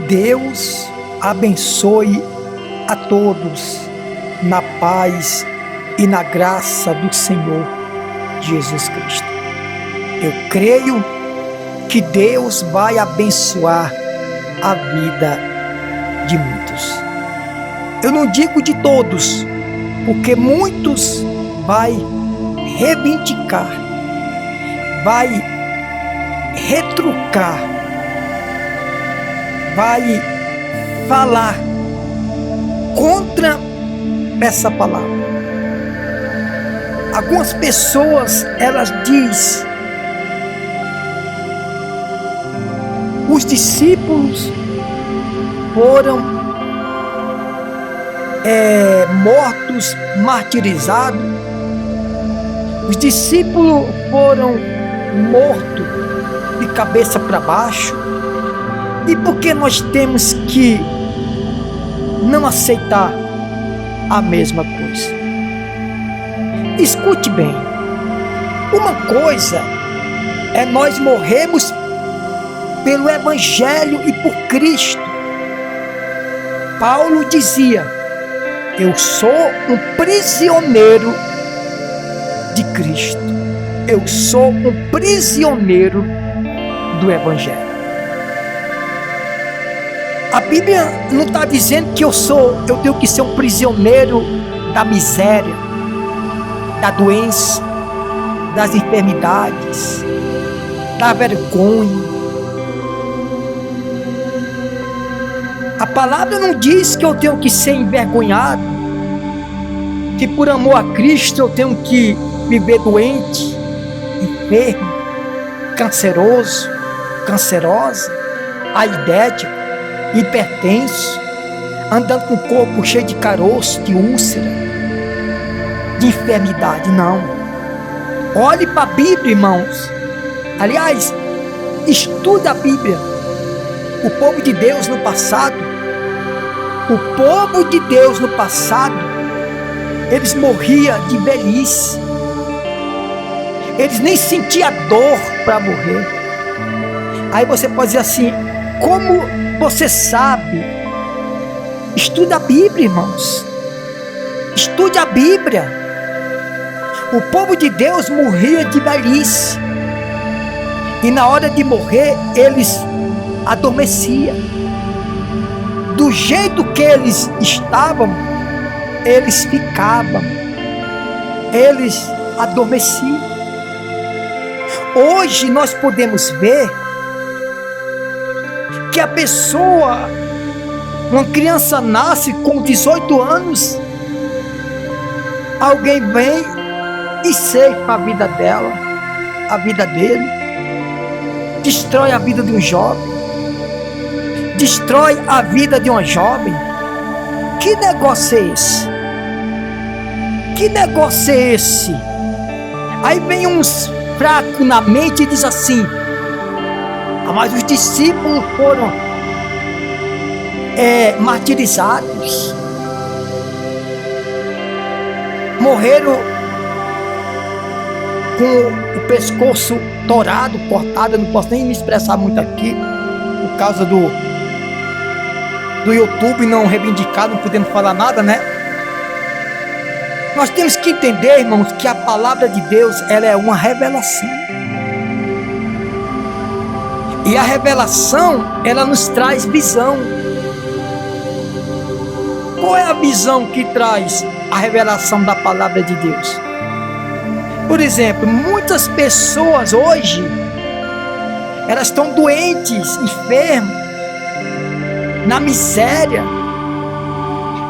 Deus abençoe a todos na paz e na graça do Senhor Jesus Cristo. Eu creio que Deus vai abençoar a vida de muitos. Eu não digo de todos, porque muitos vai reivindicar, vai retrucar, vai falar contra essa palavra. Algumas pessoas, elas dizem, os discípulos foram mortos, martirizados. Os discípulos foram mortos de cabeça para baixo. E por que nós temos que não aceitar a mesma coisa? Escute bem. Uma coisa é nós morrermos pelo Evangelho e por Cristo. Paulo dizia: eu sou um prisioneiro de Cristo. Eu sou um prisioneiro do Evangelho. A Bíblia não está dizendo que eu tenho que ser um prisioneiro da miséria, da doença, das enfermidades, da vergonha. A palavra não diz que eu tenho que ser envergonhado, que por amor a Cristo eu tenho que viver doente, enfermo, canceroso, cancerosa, aidético, hipertenso, andando com o corpo cheio de caroço, de úlcera, de enfermidade. Não. Olhe para a Bíblia, irmãos. Aliás, estuda a Bíblia. O povo de Deus no passado, eles morriam de velhice. Eles nem sentiam dor para morrer. Aí você pode dizer assim: como você sabe? Estuda a Bíblia, irmãos. Estude a Bíblia. O povo de Deus morria de velhice. E na hora de morrer, eles adormeciam. Do jeito que eles estavam, eles ficavam. Eles adormeciam. Hoje nós podemos ver que a pessoa, uma criança nasce com 18 anos, alguém vem e ceifa a vida dela, a vida dele, destrói a vida de um jovem, destrói a vida de uma jovem. Que negócio é esse? Que negócio é esse? Aí vem uns fracos na mente e diz assim: mas os discípulos foram martirizados, morreram com o pescoço torado, cortado. Eu não posso nem me expressar muito aqui, por causa do YouTube não reivindicar, não podendo falar nada, né? Nós temos que entender, irmãos, que a palavra de Deus, ela é uma revelação. E a revelação, ela nos traz visão. Qual é a visão que traz a revelação da palavra de Deus? Por exemplo, muitas pessoas hoje, elas estão doentes, enfermas, na miséria.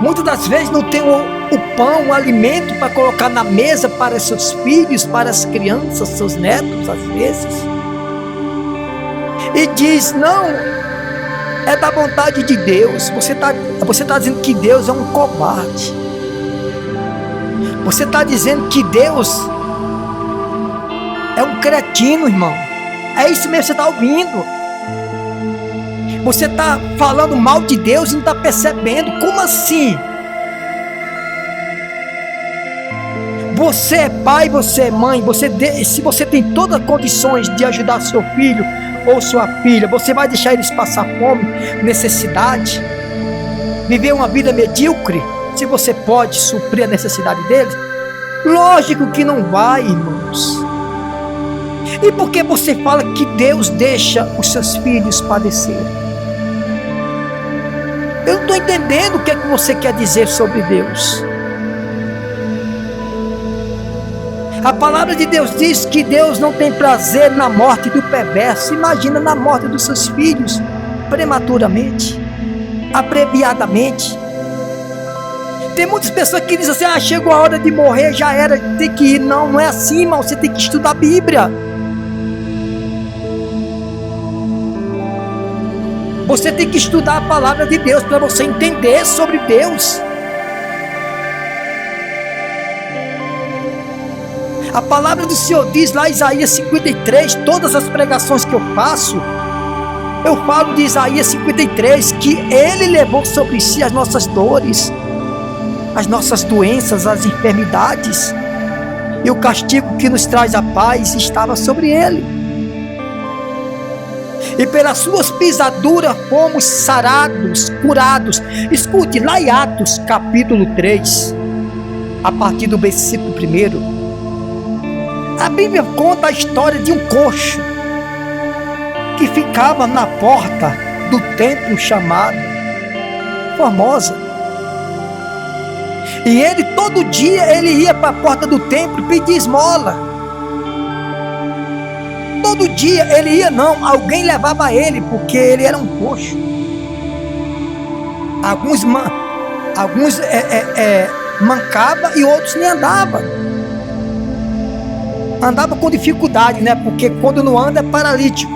Muitas das vezes não tem o pão, o alimento para colocar na mesa para seus filhos, para as crianças, seus netos, às vezes. E diz: não, é da vontade de Deus. Você está dizendo que Deus é um covarde. Você está dizendo que Deus é um cretino, irmão. É isso mesmo que você está ouvindo. Você está falando mal de Deus e não está percebendo. Como assim? Você é pai, você é mãe, se você tem todas as condições de ajudar seu filho ou sua filha, você vai deixar eles passar fome, necessidade, viver uma vida medíocre, se você pode suprir a necessidade deles? Lógico que não vai, irmãos. E por que você fala que Deus deixa os seus filhos padecer? Eu não estou entendendo o que é que você quer dizer sobre Deus. A palavra de Deus diz que Deus não tem prazer na morte do perverso. Imagina na morte dos seus filhos, prematuramente, abreviadamente. Tem muitas pessoas que dizem assim: chegou a hora de morrer, já era, tem que ir. Não, não é assim, irmão. Você tem que estudar a Bíblia. Você tem que estudar a palavra de Deus para você entender sobre Deus. A palavra do Senhor diz lá em Isaías 53, todas as pregações que eu faço, eu falo de Isaías 53, que Ele levou sobre si as nossas dores, as nossas doenças, as enfermidades, e o castigo que nos traz a paz estava sobre Ele. E pelas suas pisaduras fomos sarados, curados. Escute, lá em Atos capítulo 3, a partir do versículo 1, a Bíblia conta a história de um coxo que ficava na porta do templo chamado Formosa. E ele todo dia ele ia para a porta do templo pedir esmola. Todo dia ele ia, não, alguém levava ele, porque ele era um coxo. Alguns mancava e outros nem andava. Andava com dificuldade, né? Porque quando não anda é paralítico.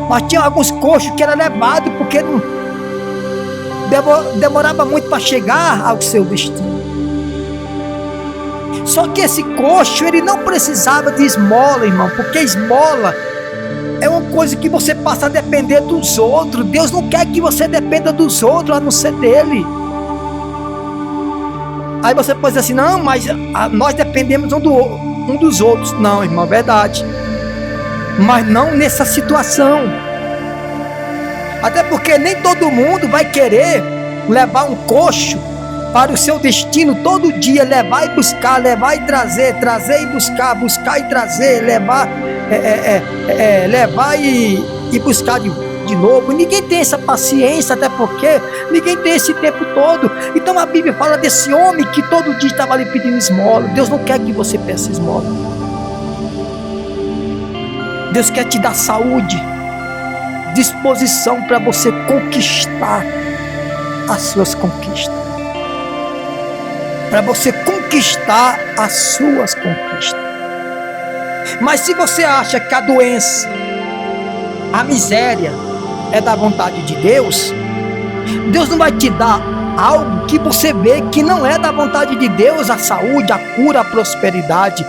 Mas tinha alguns coxos que era levado porque não demorava muito para chegar ao seu destino. Só que esse coxo, ele não precisava de esmola, irmão, porque esmola é uma coisa que você passa a depender dos outros. Deus não quer que você dependa dos outros, a não ser dele. Aí você pode dizer assim: não, mas nós dependemos um dos outros. Não, irmão, é verdade, mas não nessa situação. Até porque nem todo mundo vai querer levar um coxo para o seu destino todo dia, levar e buscar, levar e trazer, trazer e buscar, buscar e trazer, levar, levar e buscar de novo. Ninguém tem essa paciência, até porque ninguém tem esse tempo todo. Então a Bíblia fala desse homem que todo dia estava ali pedindo esmola. Deus não quer que você peça esmola. Deus quer te dar saúde, disposição para você conquistar as suas conquistas, para você conquistar as suas conquistas. Mas se você acha que a doença, a miséria é da vontade de Deus, Deus não vai te dar algo que você vê que não é da vontade de Deus: a saúde, a cura, a prosperidade.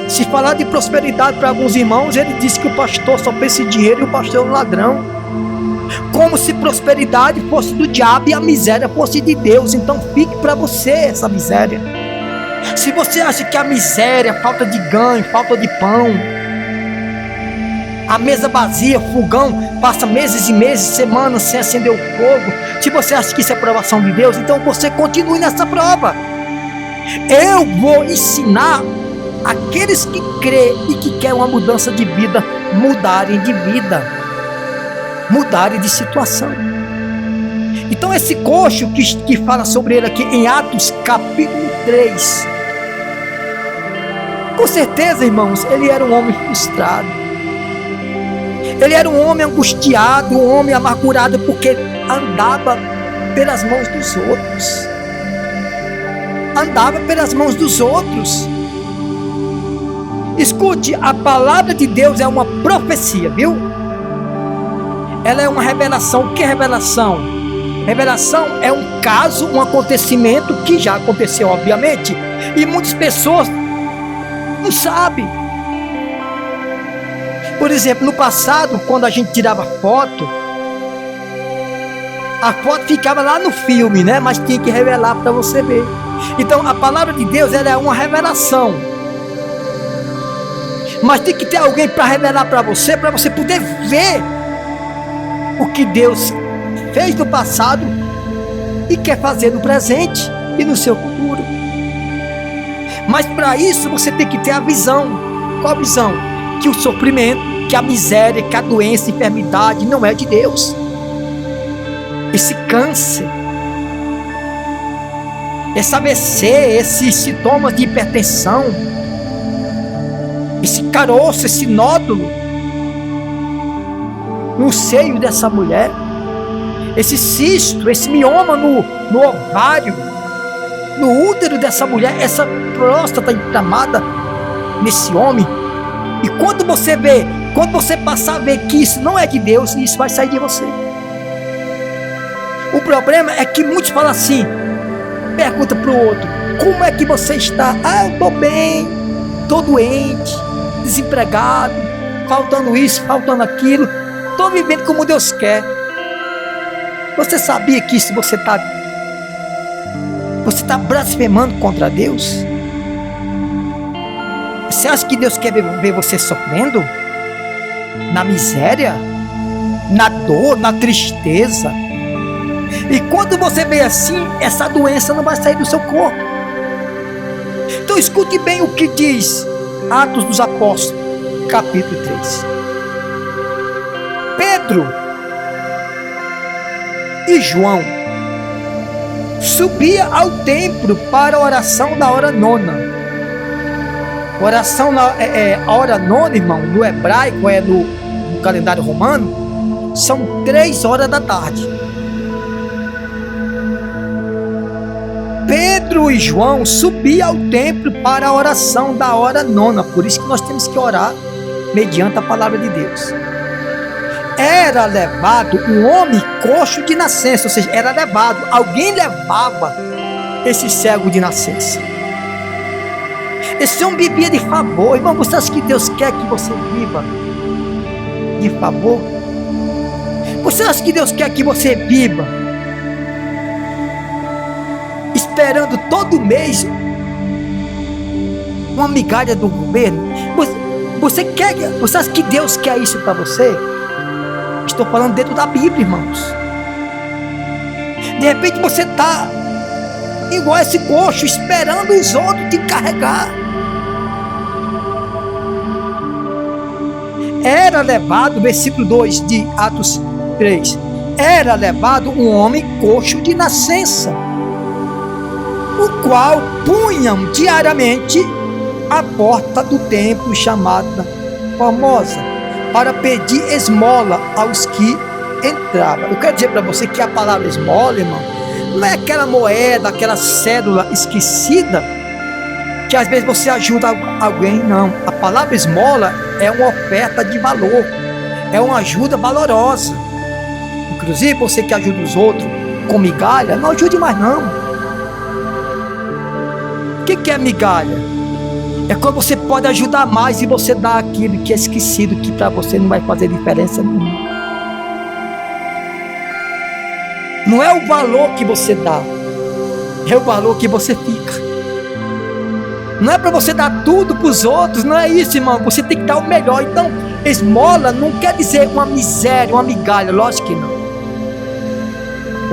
Se falar de prosperidade para alguns irmãos, ele diz que o pastor só pensa em dinheiro e o pastor é um ladrão, como se prosperidade fosse do diabo e a miséria fosse de Deus. Então fique para você essa miséria. Se você acha que a miséria, falta de ganho, falta de pão, a mesa vazia, fogão, passa meses e meses, semanas sem acender o fogo, se você acha que isso é aprovação de Deus, então você continue nessa prova. Eu vou ensinar aqueles que crê e que querem uma mudança de vida, mudarem de vida, mudarem de situação. Então esse coxo que fala sobre ele aqui em Atos capítulo 3, com certeza, irmãos, ele era um homem frustrado, ele era um homem angustiado, um homem amargurado, porque andava pelas mãos dos outros, andava pelas mãos dos outros. Escute, a palavra de Deus é uma profecia, viu? Ela é uma revelação. O que é revelação? Revelação é um caso, um acontecimento que já aconteceu, obviamente, e muitas pessoas não sabem. Por exemplo, no passado, quando a gente tirava foto, a foto ficava lá no filme, né? Mas tinha que revelar para você ver. Então a palavra de Deus, ela é uma revelação, mas tem que ter alguém para revelar para você poder ver o que Deus fez no passado e quer fazer no presente e no seu futuro. Mas para isso você tem que ter a visão. Qual a visão? Que o sofrimento, que a miséria, que a doença, a enfermidade não é de Deus. Esse câncer, esse AVC, esses sintomas de hipertensão, esse caroço, esse nódulo no seio dessa mulher, esse cisto, esse mioma no ovário, no útero dessa mulher, essa próstata inflamada nesse homem. E quando você passar a ver que isso não é de Deus, isso vai sair de você. O problema é que muitos falam assim, pergunta para o outro: como é que você está? Ah, eu estou bem, estou doente, desempregado, faltando isso, faltando aquilo, estou vivendo como Deus quer. Você sabia que se você está blasfemando contra Deus? Você acha que Deus quer ver você sofrendo? Na miséria? Na dor? Na tristeza? E quando você vê assim, essa doença não vai sair do seu corpo. Então escute bem o que diz Atos dos Apóstolos, capítulo 3. Pedro e João subia ao templo para a oração da hora nona. A hora nona, irmão, no hebraico, no calendário romano, são 3 horas da tarde. Pedro e João subiam ao templo para a oração da hora nona. Por isso que nós temos que orar mediante a palavra de Deus. Era levado um homem coxo de nascença, ou seja, era levado, alguém levava esse cego de nascença. Esse homem vivia de favor. Irmão, você acha que Deus quer que você viva de favor? Você acha que Deus quer que você viva esperando todo mês uma migalha do governo? Você acha que Deus quer isso para você? Estou falando dentro da Bíblia, irmãos. De repente você está igual esse coxo, esperando os outros te carregar. Era levado, versículo 2 de Atos 3, era levado um homem coxo de nascença, o qual punham diariamente à porta do templo chamada Formosa, para pedir esmola aos que entravam. Eu quero dizer para você que a palavra esmola, irmão, não é aquela moeda, aquela cédula esquecida que às vezes você ajuda alguém, não. A palavra esmola é uma oferta de valor, é uma ajuda valorosa. Inclusive você que ajuda os outros com migalha, não ajude mais não. O que é migalha? É quando você pode ajudar mais e você dá aquilo que é esquecido, que para você não vai fazer diferença nenhuma. Não é o valor que você dá, é o valor que você fica. Não é para você dar tudo para os outros, não é isso, irmão. Você tem que dar o melhor. Então, esmola não quer dizer uma miséria, uma migalha, lógico que não.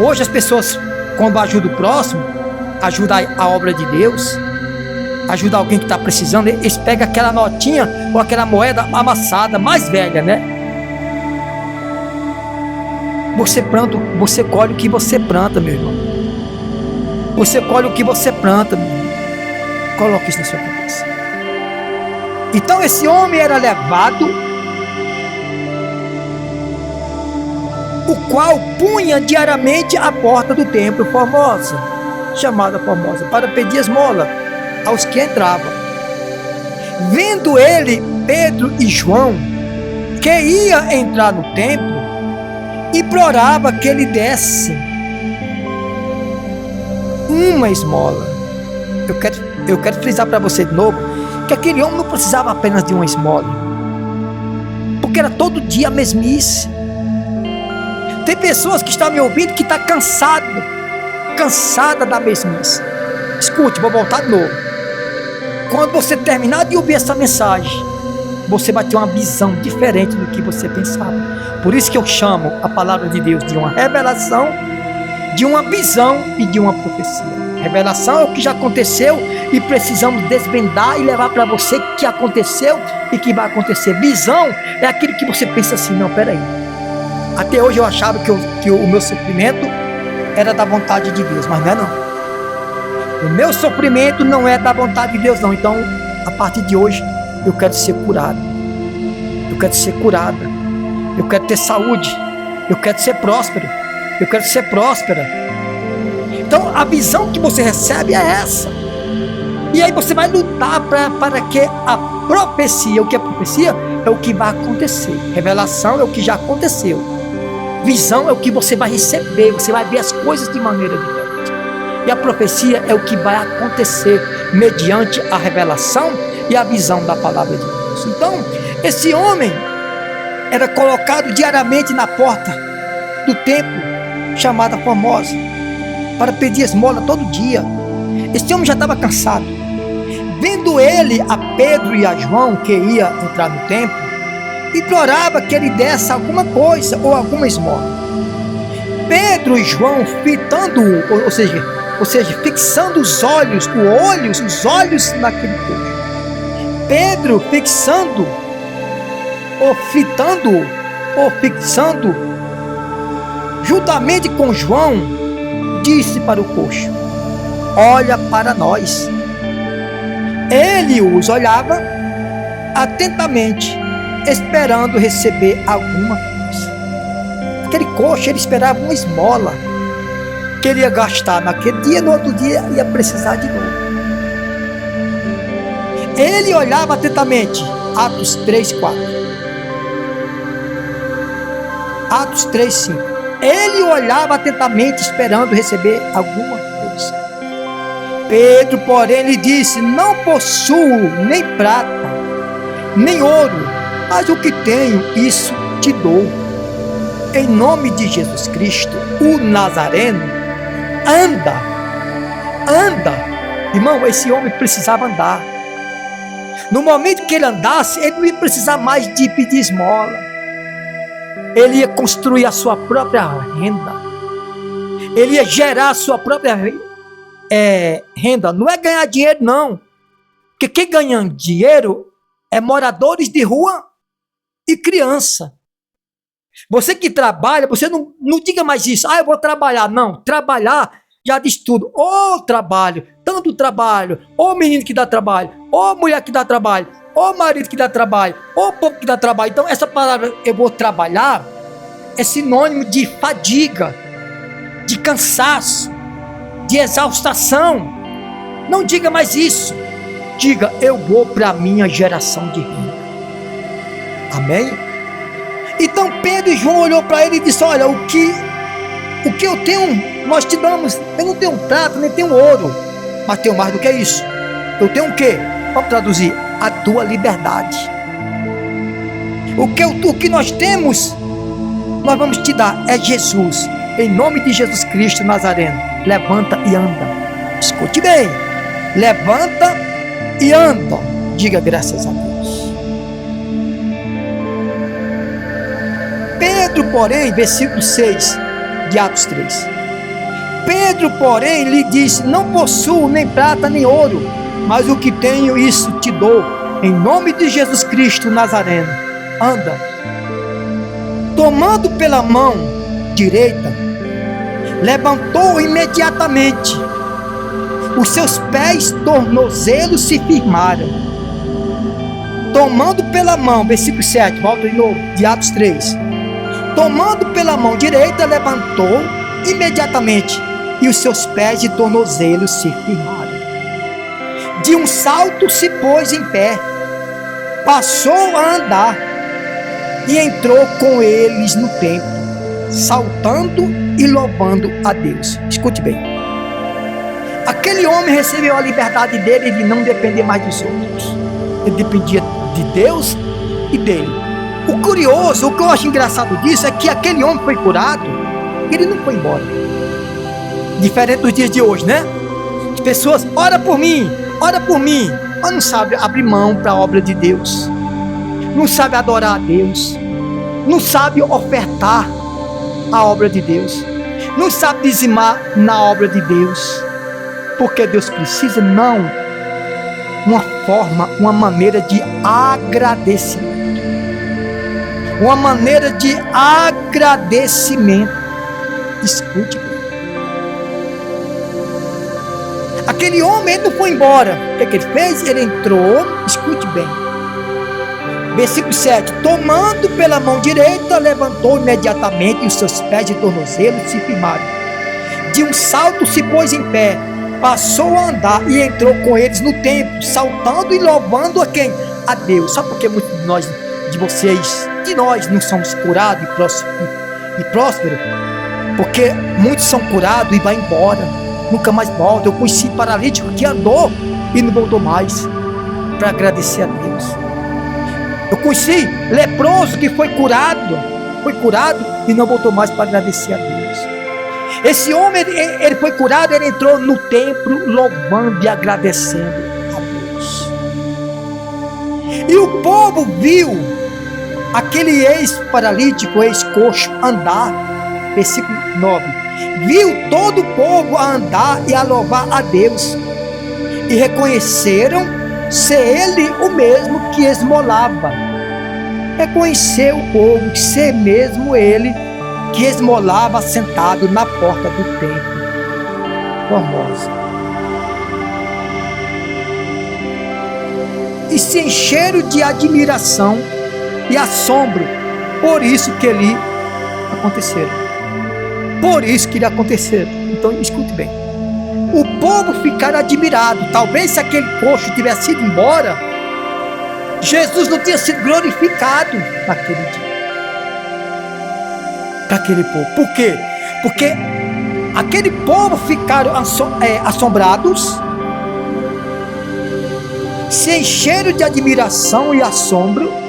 Hoje as pessoas, quando ajudam o próximo, ajudam a obra de Deus, ajuda alguém que está precisando, eles pegam aquela notinha ou aquela moeda amassada, mais velha, né? Você planta, você colhe o que você planta, meu irmão. Você colhe o que você planta, meu irmão. Coloque isso na sua cabeça. Então esse homem era levado, o qual punha diariamente à porta do templo Formosa, chamada Formosa, para pedir esmola aos que entravam. Vendo ele, Pedro e João, que ia entrar no templo, implorava que ele desse uma esmola. Eu quero frisar para você de novo que aquele homem não precisava apenas de uma esmola, porque era todo dia a mesmice. Tem pessoas que estão me ouvindo que estão cansada da mesmice. Escute, vou voltar de novo. Quando você terminar de ouvir essa mensagem, você vai ter uma visão diferente do que você pensava. Por isso que eu chamo a palavra de Deus de uma revelação, de uma visão e de uma profecia. Revelação é o que já aconteceu e precisamos desvendar e levar para você que aconteceu e que vai acontecer. Visão é aquilo que você pensa assim, não, peraí. Até hoje eu achava que o meu sofrimento era da vontade de Deus, mas não é não. O meu sofrimento não é da vontade de Deus não. Então, a partir de hoje, eu quero ser curado. Eu quero ser curada. Eu quero ter saúde. Eu quero ser próspero. Eu quero ser próspera. Então, a visão que você recebe é essa. E aí você vai lutar para que a profecia, o que é profecia? É o que vai acontecer. Revelação é o que já aconteceu. Visão é o que você vai receber. Você vai ver as coisas de maneira diferente. E a profecia é o que vai acontecer mediante a revelação e a visão da palavra de Deus. Então, esse homem era colocado diariamente na porta do templo, chamada Formosa, para pedir esmola todo dia. Esse homem já estava cansado. Vendo ele a Pedro e a João, que ia entrar no templo, implorava que ele desse alguma coisa ou alguma esmola. Pedro e João, fitando-o, ou seja, fixando os olhos naquele coxo. Pedro fixando, ou fixando, juntamente com João, disse para o coxo: olha para nós. Ele os olhava atentamente, esperando receber alguma coisa. Aquele coxo, ele esperava uma esmola que ele ia gastar naquele dia, no outro dia ia precisar de novo. Ele olhava atentamente. Atos 3:4. Atos 3:5. Ele olhava atentamente, esperando receber alguma coisa. Pedro, porém, lhe disse: não possuo nem prata, nem ouro, mas o que tenho, isso te dou. Em nome de Jesus Cristo, o Nazareno, anda. Irmão, esse homem precisava andar. No momento que ele andasse, ele não ia precisar mais de pedir esmola. Ele ia construir a sua própria renda. Ele ia gerar a sua própria renda. Não é ganhar dinheiro, não. Porque quem ganha dinheiro é moradores de rua e criança. Você que trabalha, você não diga mais isso. Eu vou trabalhar. Não, trabalhar já diz tudo. Ô trabalho, tanto trabalho. Ô menino que dá trabalho. Ô mulher que dá trabalho. Ô marido que dá trabalho. Ô povo que dá trabalho. Então essa palavra, eu vou trabalhar, é sinônimo de fadiga, de cansaço, de exaustação. Não diga mais isso. Diga: eu vou para a minha geração de renda. Amém? Então Pedro e João olhou para ele e disse: olha, o que eu tenho, nós te damos. Eu não tenho prata, nem tenho ouro, mas tenho mais do que isso. Eu tenho o quê? Vamos traduzir: a tua liberdade. O que nós temos, nós vamos te dar, é Jesus. Em nome de Jesus Cristo Nazareno, levanta e anda. Escute bem: levanta e anda. Diga graças a Deus. Pedro, porém, versículo 6 de Atos 3. Pedro, porém, lhe disse: não possuo nem prata nem ouro, mas o que tenho, isso te dou. Em nome de Jesus Cristo Nazareno, anda. Tomando pela mão direita, levantou imediatamente. Os seus pés tornozelos se firmaram. Tomando pela mão, versículo 7, volta de novo, de Atos 3. Tomando pela mão direita, levantou imediatamente, e os seus pés e tornozelos se firmaram. De um salto se pôs em pé, passou a andar, e entrou com eles no templo, saltando e louvando a Deus. Escute bem: aquele homem recebeu a liberdade dele de não depender mais dos outros. Ele dependia de Deus e dele. O curioso, o que eu acho engraçado disso é que aquele homem foi curado, ele não foi embora. Diferente dos dias de hoje, né? As Pessoas, ora por mim, mas não sabe abrir mão para a obra de Deus, não sabe adorar a Deus, não sabe ofertar a obra de Deus, não sabe dizimar na obra de Deus, porque Deus precisa, não, uma forma, uma maneira de agradecimento, escute. Aquele homem, ele não foi embora. O que ele fez? Ele entrou, escute bem. Versículo 7. Tomando pela mão direita, levantou imediatamente, e os seus pés e tornozelos se firmaram. De um salto se pôs em pé, passou a andar e entrou com eles no templo, saltando e louvando a quem? A Deus. Sabe por que muitos de nós, de nós não somos curados e prósperos? Porque muitos são curados e vão embora, nunca mais volta. Eu conheci paralítico que andou e não voltou mais para agradecer a Deus. Eu conheci leproso que foi curado e não voltou mais para agradecer a Deus. Esse homem, ele foi curado, ele entrou no templo louvando e agradecendo a Deus. E o povo viu aquele ex-paralítico, ex-coxo andar. Versículo 9. Viu todo o povo a andar e a louvar a Deus, e reconheceram ser ele o mesmo que esmolava. Reconheceu o povo ser mesmo ele que esmolava sentado na porta do templo. Formosa. E se encheram de admiração e assombro por isso que lhe aconteceram. Então escute bem. O povo ficaram admirado. Talvez se aquele coxo tivesse ido embora, Jesus não tinha sido glorificado naquele dia, para aquele povo. Por quê? Porque aquele povo ficaram assombrados, se encheram de admiração e assombro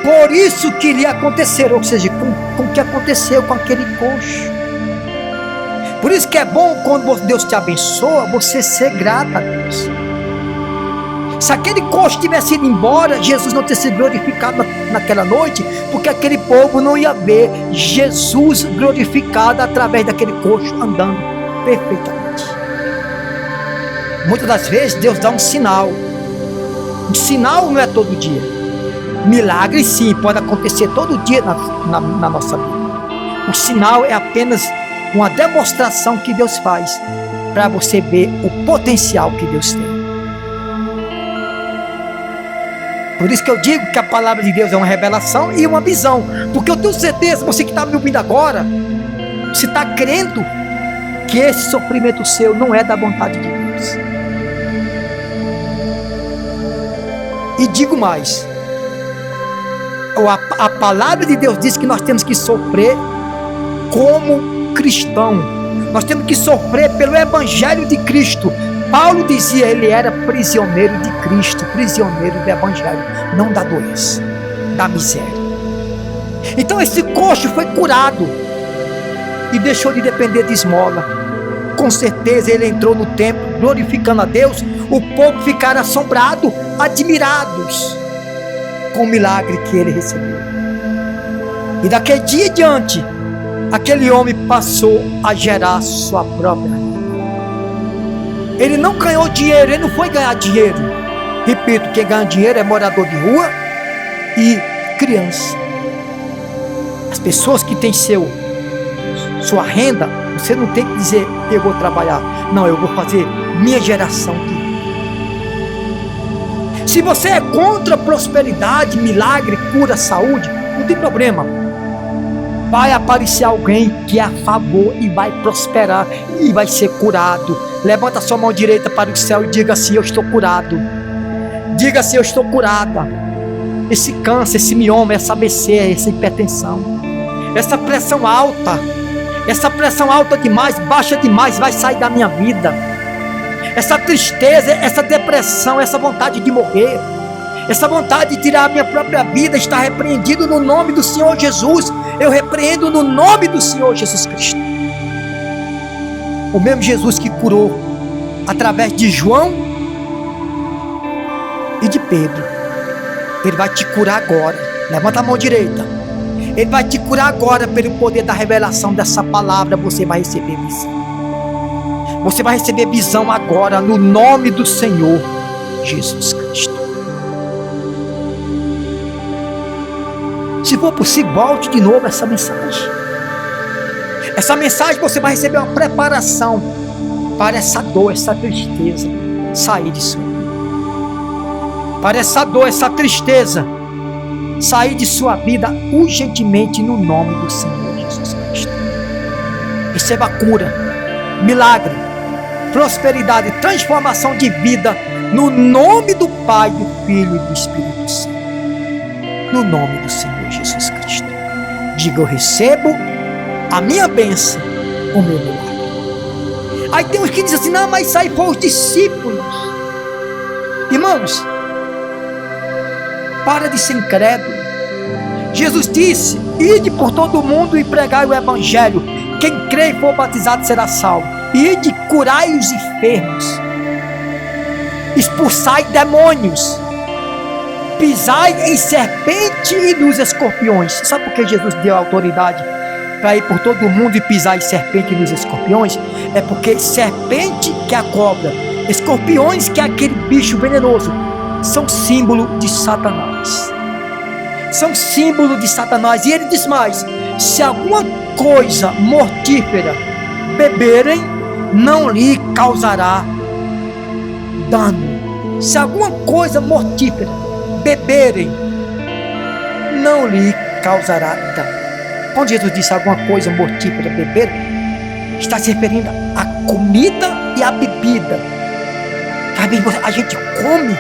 por isso que lhe aconteceram, ou seja, com o que aconteceu com aquele coxo. Por isso que é bom, quando Deus te abençoa, você ser grato a Deus. Se aquele coxo tivesse ido embora, Jesus não teria sido glorificado naquela noite, porque aquele povo não ia ver Jesus glorificado através daquele coxo andando perfeitamente. Muitas das vezes Deus dá um sinal. Um sinal não é todo dia. Milagre sim, pode acontecer todo dia na nossa vida. O sinal é apenas uma demonstração que Deus faz para você ver o potencial que Deus tem. Por isso que eu digo que a palavra de Deus é uma revelação e uma visão, porque eu tenho certeza, você que está me ouvindo agora, você está crendo que esse sofrimento seu não é da vontade de Deus. E digo mais, a palavra de Deus diz que nós temos que sofrer como cristão, nós temos que sofrer pelo evangelho de Cristo. Paulo dizia, ele era prisioneiro de Cristo, prisioneiro do evangelho, não da doença, da miséria. Então esse coxo foi curado e deixou de depender de esmola. Com certeza ele entrou no templo glorificando a Deus. O povo ficaram assombrados, admirados com o milagre que ele recebeu. E daquele dia em diante, aquele homem passou a gerar sua própria vida. Ele não ganhou dinheiro, ele não foi ganhar dinheiro. Repito, quem ganha dinheiro é morador de rua e criança. As pessoas que têm sua renda, você não tem que dizer, eu vou trabalhar. Não, eu vou fazer minha geração de. Se você é contra prosperidade, milagre, cura, saúde, não tem problema. Vai aparecer alguém que é a favor e vai prosperar e vai ser curado. Levanta a sua mão direita para o céu e diga assim, eu estou curado. Diga assim, eu estou curada. Esse câncer, esse mioma, essa AVC, essa hipertensão, essa pressão alta demais, baixa demais, vai sair da minha vida. Essa tristeza, essa depressão, essa vontade de morrer, essa vontade de tirar a minha própria vida, está repreendido no nome do Senhor Jesus. Eu repreendo no nome do Senhor Jesus Cristo. o mesmo Jesus que curou através de João e de Pedro, Ele vai te curar agora. Levanta a mão direita. Ele vai te curar agora pelo poder da revelação dessa palavra. Você vai receber visão. Você vai receber visão agora no nome do Senhor Jesus Cristo. Se for possível, volte de novo essa mensagem. Essa mensagem você vai receber uma preparação para essa dor, essa tristeza sair de sua vida. Para essa dor, essa tristeza sair de sua vida urgentemente no nome do Senhor Jesus Cristo. Receba cura, milagre, prosperidade, transformação de vida no nome do Pai, do Filho e do Espírito Santo. No nome do Senhor Jesus Cristo. Diga: eu recebo a minha bênção, o meu milagre. Aí tem uns que dizem assim: não, mas isso aí foi os discípulos. Irmãos, para de ser incrédulo. Jesus disse: ide por todo o mundo e pregai o evangelho. Quem crê e for batizado será salvo. Ide, curai os enfermos, expulsai demônios, pisai em serpente e nos escorpiões. Sabe por que Jesus deu autoridade para ir por todo o mundo e pisar em serpente e nos escorpiões? É porque serpente, que é a cobra, escorpiões, que é aquele bicho venenoso, são símbolo de Satanás. São símbolo de Satanás. E ele diz mais: se alguma coisa mortífera beberem, não lhe causará dano. Se alguma coisa mortífera beberem, não lhe causará dano. Quando Jesus disse alguma coisa mortífera beber, está se referindo à comida e à bebida. A gente come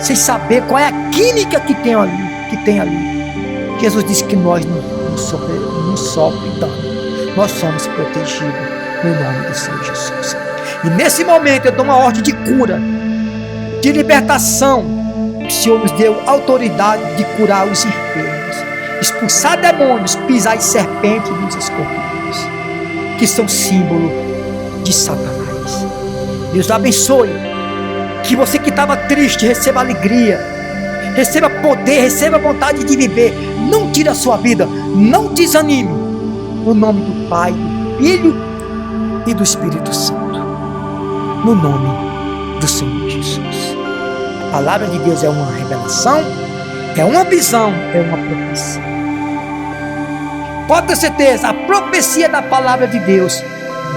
sem saber qual é a química que tem ali. Jesus disse que nós não sofre dano. Nós somos protegidos no nome do Senhor Jesus. E nesse momento eu dou uma ordem de cura, de libertação. O Senhor nos deu autoridade de curar os enfermos, expulsar demônios, pisar em serpentes e nos escorpiões, que são símbolo de Satanás. Deus abençoe. Que você que estava triste receba alegria, receba poder, receba vontade de viver. Não tire a sua vida, não desanime. No nome do Pai, do Filho e do Espírito Santo. No nome do Senhor Jesus. A palavra de Deus é uma revelação, é uma visão, é uma profecia. Pode ter certeza, a profecia da palavra de Deus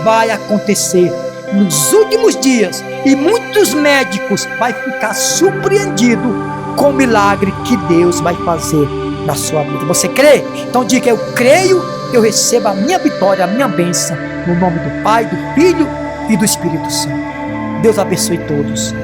vai acontecer nos últimos dias, e muitos médicos vão ficar surpreendidos com o milagre que Deus vai fazer na sua vida. Você crê? Então diga: eu creio, eu recebo a minha vitória, a minha bênção, no nome do Pai, do Filho e do Espírito Santo. Deus abençoe todos.